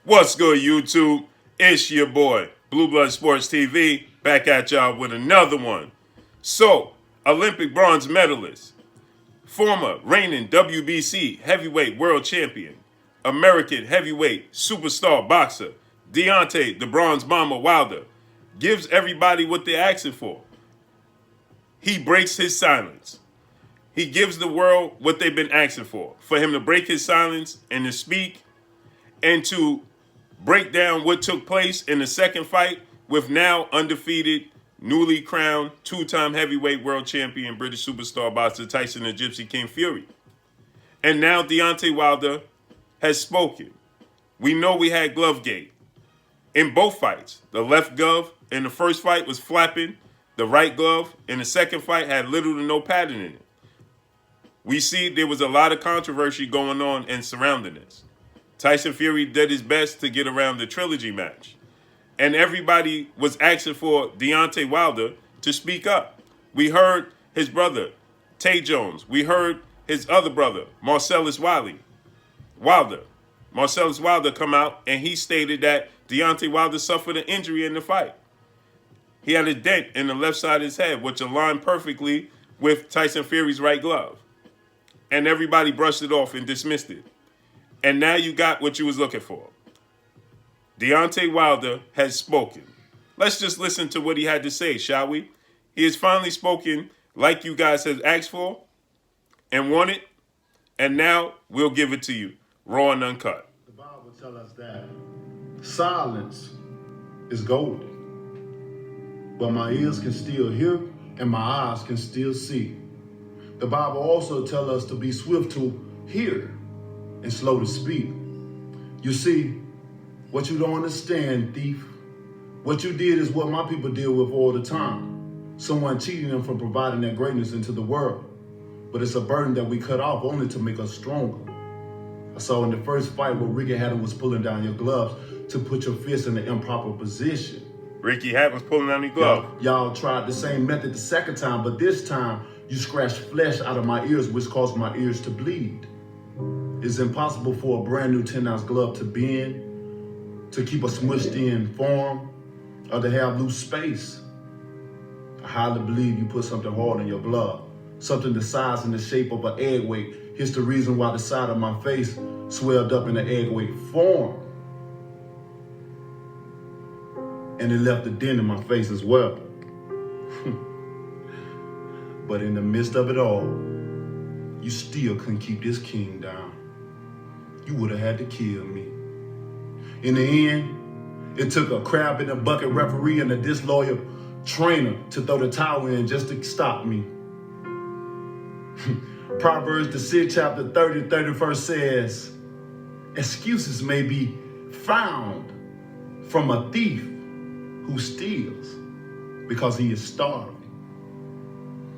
What's good, YouTube? It's your boy, Blue Blood Sports TV, back at y'all with another one. So, Olympic bronze medalist, former reigning WBC heavyweight world champion, American heavyweight superstar boxer, Deontay the Bronze Bomber Wilder, gives everybody what they're asking for. He breaks his silence. He gives the world what they've been asking for him to break his silence and to speak and to break down what took place in the second fight with now undefeated, newly crowned, two-time heavyweight world champion, British superstar boxer Tyson the Gypsy King Fury. And now Deontay Wilder has spoken. We know we had glove gate in both fights. The left glove in the first fight was flapping. The right glove in the second fight had little to no padding in it. We see there was a lot of controversy going on and surrounding this. Tyson Fury did his best to get around the Trilogy match. And everybody was asking for Deontay Wilder to speak up. We heard his brother, Tay Jones. We heard his other brother, Marcellus Wilder. Marcellus Wilder come out and he stated that Deontay Wilder suffered an injury in the fight. He had a dent in the left side of his head, which aligned perfectly with Tyson Fury's right glove. And everybody brushed it off and dismissed it. And now you got what you was looking for. Deontay Wilder has spoken. Let's just listen to what he had to say, shall we? He has finally spoken like you guys have asked for and wanted, and now we'll give it to you, raw and uncut. The Bible tells us that silence is golden, but my ears can still hear and my eyes can still see. The Bible also tells us to be swift to hear and slow to speak. You see, what you don't understand, thief, what you did is what my people deal with all the time. Someone cheating them from providing their greatness into the world. But it's a burden that we cut off only to make us stronger. I saw in the first fight where Ricky Hatton was pulling down your gloves to put your fist in the improper position. Ricky Hatton was pulling down your glove. Y'all tried the same method the second time, but this time you scratched flesh out of my ears, which caused my ears to bleed. It's impossible for a brand new 10-ounce glove to bend, to keep a smushed in form, or to have loose space. I highly believe you put something hard in your glove, something the size and the shape of an egg weight. Here's the reason why the side of my face swelled up in an egg weight form. And it left a dent in my face as well. But in the midst of it all, you still couldn't keep this king down. You would have had to kill me. In the end, it took a crab in a bucket referee and a disloyal trainer to throw the towel in just to stop me. Proverbs, the 6th chapter 30, 31st says, excuses may be found from a thief who steals because he is starving.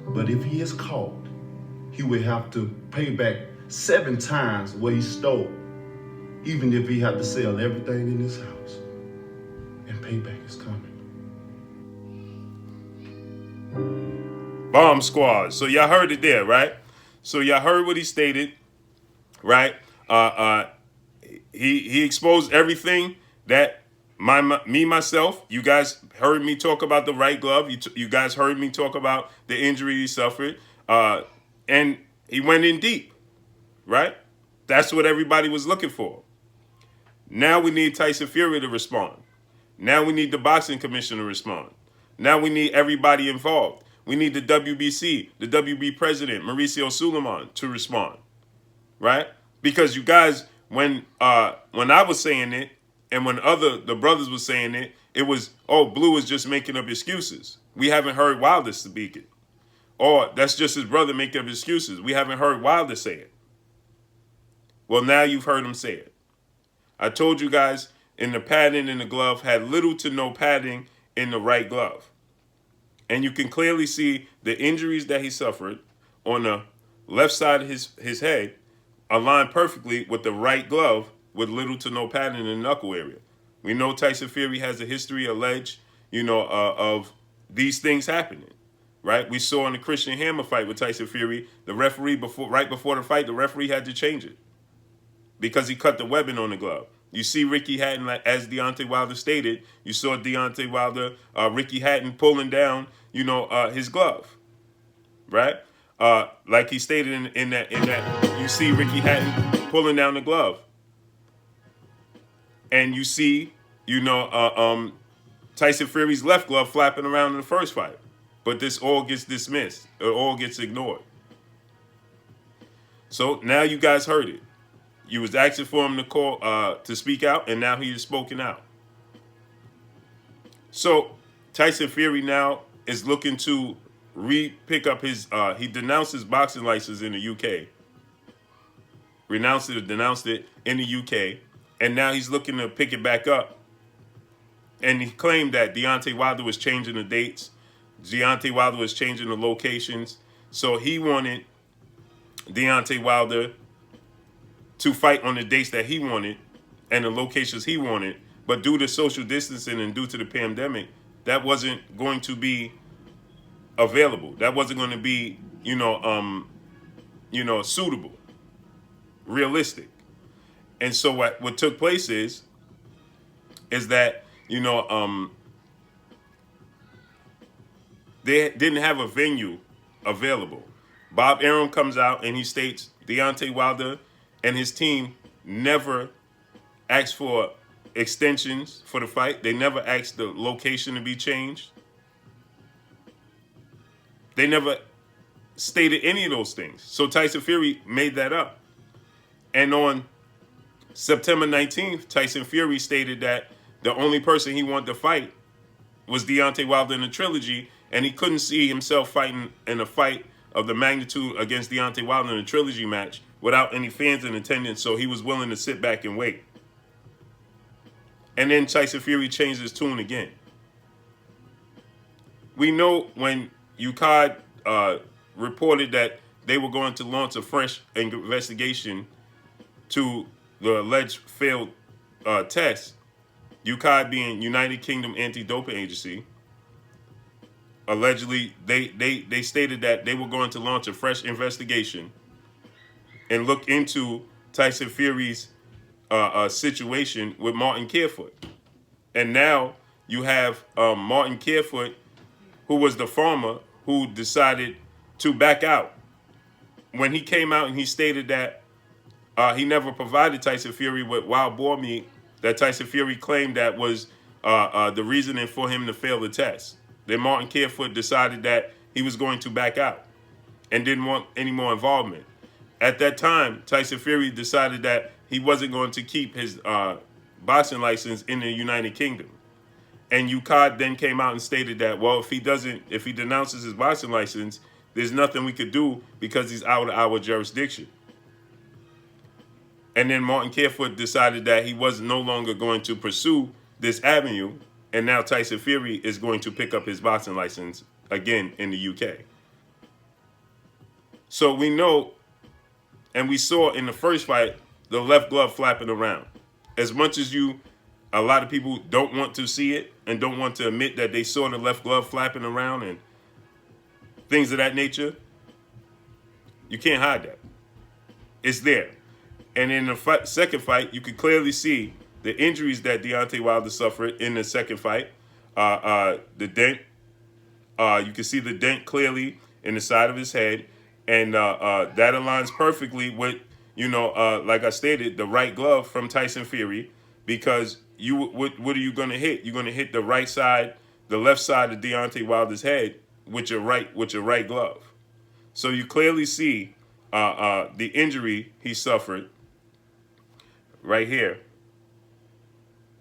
But if he is caught, he will have to pay back 7 times what he stole, even if he had to sell everything in his house. And payback is coming. Bomb Squad. So y'all heard it there, right? So y'all heard what he stated, right? He exposed everything that myself, you guys heard me talk about the right glove. You guys heard me talk about the injury he suffered. And he went in deep, right? That's what everybody was looking for. Now we need Tyson Fury to respond. Now we need the boxing commission to respond. Now we need everybody involved. We need the WBC, the WB president, Mauricio Suleiman, to respond, right? Because you guys, when I was saying it, and when the brothers were saying it, it was, oh, Blue is just making up excuses. We haven't heard Wilder speak it. Or that's just his brother making up excuses. We haven't heard Wilder say it. Well, now you've heard him say it. I told you guys in the padding in the glove had little to no padding in the right glove. And you can clearly see the injuries that he suffered on the left side of his head aligned perfectly with the right glove with little to no padding in the knuckle area. We know Tyson Fury has a history alleged, of these things happening, right? We saw in the Christian Hammer fight with Tyson Fury, the referee right before the fight, the referee had to change it because he cut the webbing on the glove. You see Ricky Hatton, as Deontay Wilder stated, you saw Deontay Wilder, Ricky Hatton pulling down, his glove, right? Like he stated in that, you see Ricky Hatton pulling down the glove, and you see, Tyson Fury's left glove flapping around in the first fight, but this all gets dismissed. It all gets ignored. So now you guys heard it. You was asking for him to call to speak out, and now he has spoken out. So Tyson Fury now is looking to pick up his. He denounced his boxing license in the UK. Denounced it in the UK, and now he's looking to pick it back up. And he claimed that Deontay Wilder was changing the dates. Deontay Wilder was changing the locations. So he wanted Deontay Wilder to fight on the dates that he wanted and the locations he wanted. But due to social distancing and due to the pandemic, that wasn't going to be available. That wasn't going to be, suitable, realistic. And so what took place is that, they didn't have a venue available. Bob Arum comes out and he states Deontay Wilder and his team never asked for extensions for the fight. They never asked the location to be changed. They never stated any of those things. So Tyson Fury made that up. And on September 19th, Tyson Fury stated that the only person he wanted to fight was Deontay Wilder in the Trilogy, and he couldn't see himself fighting in a fight of the magnitude against Deontay Wilder in a Trilogy match without any fans in attendance, so he was willing to sit back and wait. And then Tyson Fury changed his tune again. We know when UCAD reported that they were going to launch a fresh investigation to the alleged failed test, UCAD being United Kingdom Anti-Doping Agency, allegedly they stated that they were going to launch a fresh investigation and look into Tyson Fury's situation with Martin Carefoot. And now you have Martin Carefoot, who was the farmer who decided to back out. When he came out and he stated that he never provided Tyson Fury with wild boar meat, that Tyson Fury claimed that was the reasoning for him to fail the test. Then Martin Carefoot decided that he was going to back out and didn't want any more involvement. At that time, Tyson Fury decided that he wasn't going to keep his boxing license in the United Kingdom. And UCAD then came out and stated that, well, if he denounces his boxing license, there's nothing we could do because he's out of our jurisdiction. And then Martin Carefoot decided that he was no longer going to pursue this avenue, and now Tyson Fury is going to pick up his boxing license again in the UK. So we know, and we saw in the first fight, the left glove flapping around. As much as a lot of people don't want to see it and don't want to admit that they saw the left glove flapping around and things of that nature, you can't hide that. It's there. And in the second fight, you could clearly see the injuries that Deontay Wilder suffered in the second fight. The dent. You can see the dent clearly in the side of his head. And that aligns perfectly with, like I stated, the right glove from Tyson Fury. Because what are you going to hit? You're going to hit the right side, the left side of Deontay Wilder's head with your right glove. So you clearly see the injury he suffered right here.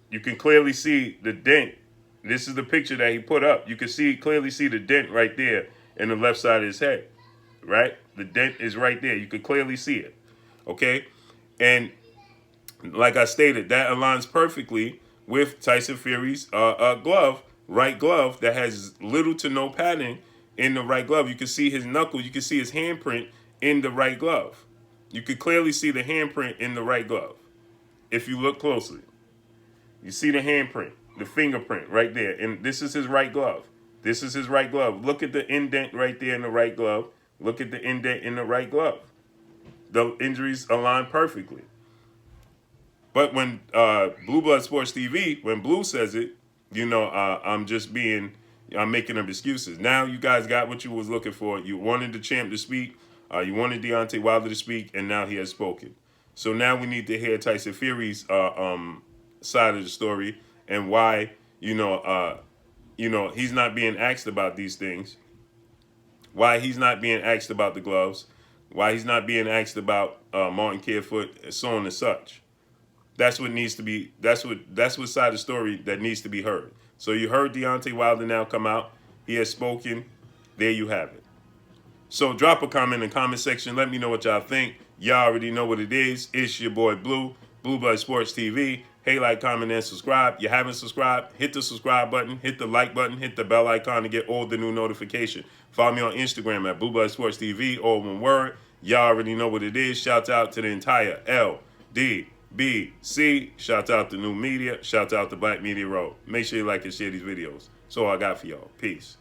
You can clearly see the dent. This is the picture that he put up. You can clearly see the dent right there in the left side of his head, right? The dent is right there. You can clearly see it, okay? And like I stated, that aligns perfectly with Tyson Fury's glove, right glove, that has little to no padding in the right glove. You can see his knuckle. You can see his handprint in the right glove. You can clearly see the handprint in the right glove. If you look closely, you see the handprint, the fingerprint right there. And this is his right glove. This is his right glove. Look at the indent right there in the right glove. Look at the indent in the right glove. The injuries align perfectly. But when Blue Blood Sports TV, when Blue says it, I'm making up excuses. Now you guys got what you was looking for. You wanted the champ to speak. You wanted Deontay Wilder to speak, and now he has spoken. So now we need to hear Tyson Fury's side of the story and why he's not being asked about these things. Why he's not being asked about the gloves. Why he's not being asked about Martin Carefoot, and so on and such. That's what needs to be. That's what side of the story that needs to be heard. So you heard Deontay Wilder now come out. He has spoken. There you have it. So drop a comment in the comment section. Let me know what y'all think. Y'all already know what it is. It's your boy Blue, Blue Blood Sports TV. Hey, like, comment, and subscribe. You haven't subscribed? Hit the subscribe button, hit the like button, hit the bell icon to get all the new notification. Follow me on Instagram at Blue Blood Sports TV, all one word. Y'all already know what it is. Shout out to the entire LDBC. Shout out to New Media. Shout out to Black Media Road. Make sure you like and share these videos. That's all I got for y'all. Peace.